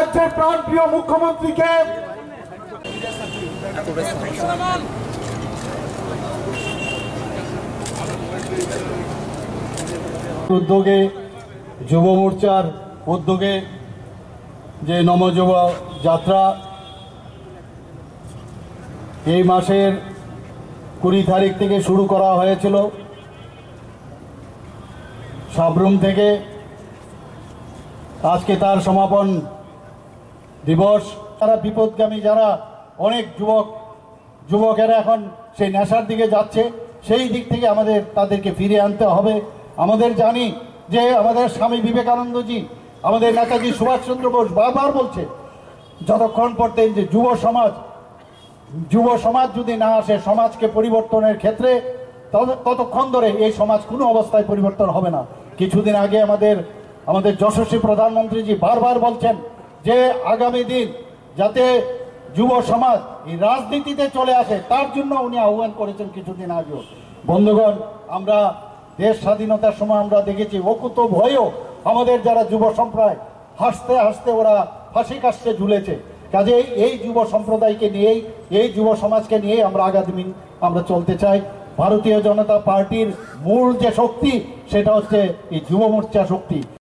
রাজ্যের প্রাণপ্রিয় মুখ্যমন্ত্রীকে উদ্যোগে যুব মোর্চার উদ্যোগে যে নমযুব যাত্রা এই মাসের 20 তারিখ থেকে শুরু করা হয়েছিল সাবরুম থেকে। আজকে তার সমাপন দিবস। তারা বিপদগামী যারা অনেক যুবকেরা এখন সেই নেশার দিকে যাচ্ছে, সেই দিক থেকে আমাদের তাদেরকে ফিরিয়ে আনতে হবে। আমাদের জানি যে আমাদের স্বামী বিবেকানন্দজি, আমাদের নেতাজি সুভাষচন্দ্র বোস বারবার বলছে যতক্ষণ পর্যন্ত যে যুব সমাজ যদি না আসে সমাজকে পরিবর্তনের ক্ষেত্রে, ততক্ষণ ধরে এই সমাজ কোনো অবস্থায় পরিবর্তন হবে না। কিছুদিন আগে আমাদের যশস্বী প্রধানমন্ত্রীজি বারবার বলছেন যে আগামী দিন যাতে যুব সমাজ এই রাজনীতিতে চলে আসে তার জন্য উনি আহ্বান করেছেন কিছুদিন আগেও। বন্ধুগণ, আমরা দেশ স্বাধীনতার সময় আমরা দেখেছি অকুত ভয়েও আমাদের যারা যুব সম্প্রদায় হাসতে হাসতে ওরা ফাঁসি কাস্টে ঝুলেছে। কাজেই এই যুব সম্প্রদায়কে নিয়েই, এই যুব সমাজকে নিয়েই আমরা আগামী দিন আমরা চলতে চাই। ভারতীয় জনতা পার্টির মূল যে শক্তি সেটা হচ্ছে এই যুব মোর্চা শক্তি।